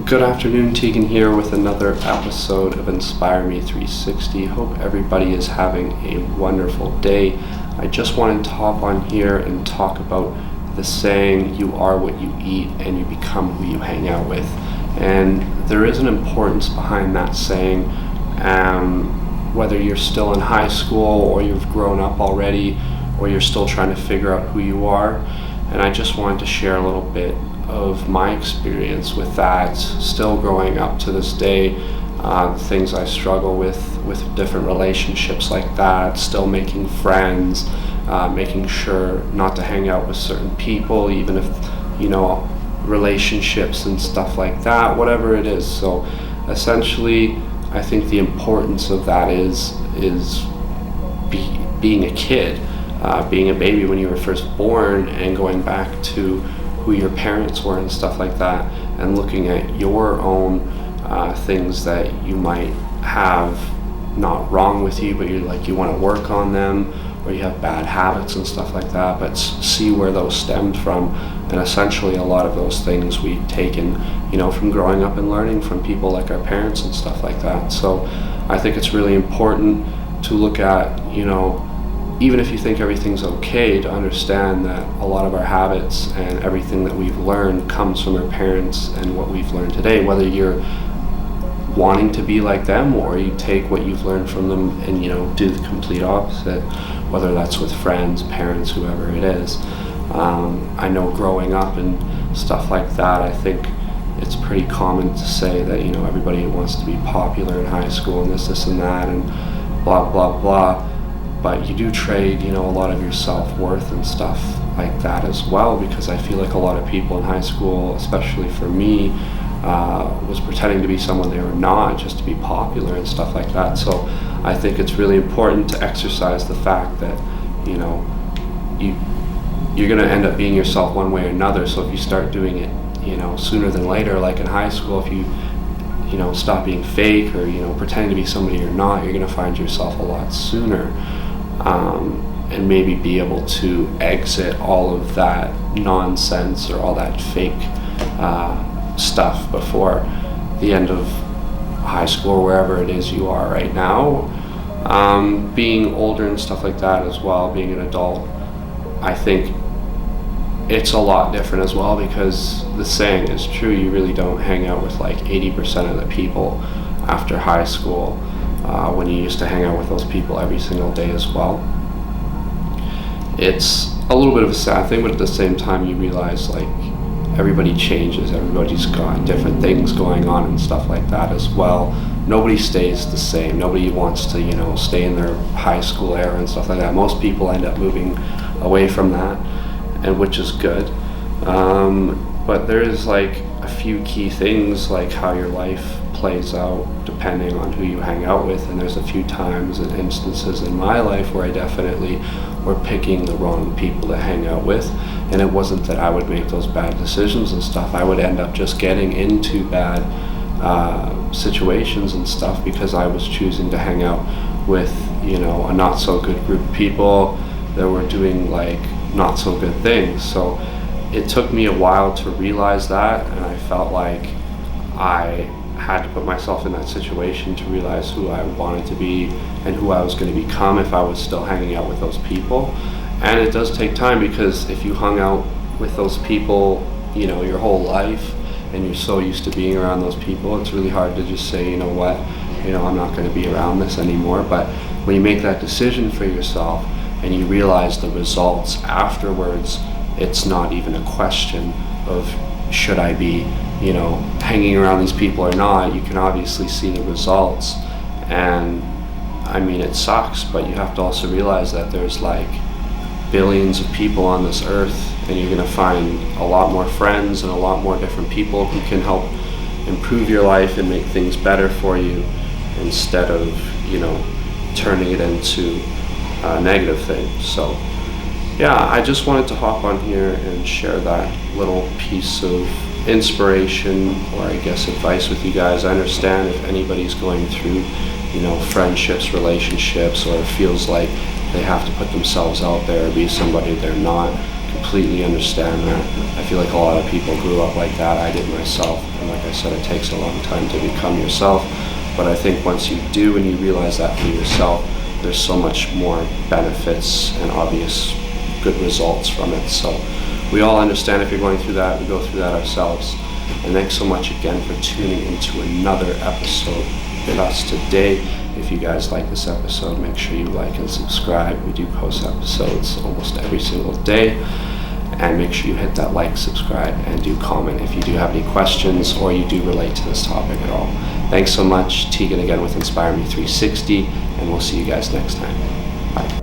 Good afternoon, Tegan here with another episode of Inspire Me 360. Hope everybody is having a wonderful day. I just wanted to hop on here and talk about the saying, you are what you eat and you become who you hang out with. And there is an importance behind that saying, whether you're still in high school or you've grown up already or you're still trying to figure out who you are. And I just wanted to share a little bit of my experience with that, still growing up to this day, things I struggle with different relationships like that, still making friends, making sure not to hang out with certain people, even if, relationships and stuff like that, whatever it is. So essentially, I think the importance of that is being a kid, being a baby when you were first born, and going back to who your parents were and stuff like that, and looking at your own things that you might have not wrong with you, but you want to work on them, or you have bad habits and stuff like that, but see where those stemmed from. And essentially a lot of those things we've taken, from growing up and learning from people like our parents and stuff like that. So I think it's really important to look at, even if you think everything's okay, to understand that a lot of our habits and everything that we've learned comes from our parents and what we've learned today, whether you're wanting to be like them or you take what you've learned from them and do the complete opposite, whether that's with friends, parents, whoever it is. I know growing up and stuff like that, I think it's pretty common to say that everybody wants to be popular in high school and this and that and blah blah blah. But you do trade, a lot of your self-worth and stuff like that as well, because I feel like a lot of people in high school, especially for me, was pretending to be someone they were not, just to be popular and stuff like that. So I think it's really important to exercise the fact that, you're going to end up being yourself one way or another. So if you start doing it, sooner than later, like in high school, if you stop being fake or, pretending to be somebody you're not, you're going to find yourself a lot sooner. And maybe be able to exit all of that nonsense or all that fake stuff before the end of high school or wherever it is you are right now. Being older and stuff like that as well, being an adult, I think it's a lot different as well, because the saying is true, you really don't hang out with like 80% of the people after high school, when you used to hang out with those people every single day as well. It's a little bit of a sad thing, but at the same time you realize like everybody changes, everybody's got different things going on and stuff like that as well. Nobody stays the same, nobody wants to stay in their high school era and stuff like that. Most people end up moving away from that, and which is good. But there is like a few key things, like how your life plays out depending on who you hang out with. And there's a few times and instances in my life where I definitely were picking the wrong people to hang out with, and it wasn't that I would make those bad decisions and stuff. I would end up just getting into bad situations and stuff because I was choosing to hang out with a not so good group of people that were doing like not so good things. So it took me a while to realize that, and I felt like I had to put myself in that situation to realize who I wanted to be and who I was going to become if I was still hanging out with those people. And it does take time, because if you hung out with those people your whole life and you're so used to being around those people, it's really hard to just say, I'm not going to be around this anymore. But when you make that decision for yourself and you realize the results afterwards, it's not even a question of should I be hanging around these people or not. You can obviously see the results, and I mean it sucks, but you have to also realize that there's like billions of people on this earth, and you're going to find a lot more friends and a lot more different people who can help improve your life and make things better for you, instead of turning it into a negative thing. So yeah, I just wanted to hop on here and share that little piece of inspiration, or I guess advice, with you guys. I understand if anybody's going through friendships, relationships, or feels like they have to put themselves out there or be somebody they're not. completely understand that. I feel like a lot of people grew up like that. I did myself. And like I said, it takes a long time to become yourself. But I think once you do and you realize that for yourself, there's so much more benefits and obvious good results from it. So we all understand if you're going through that, we go through that ourselves. And thanks so much again for tuning into another episode with us today. If you guys like this episode, make sure you like and subscribe. We do post episodes almost every single day. And make sure you hit that like, subscribe, and do comment if you do have any questions or you do relate to this topic at all. Thanks so much. Tegan again with Inspire Me 360, and we'll see you guys next time. Bye.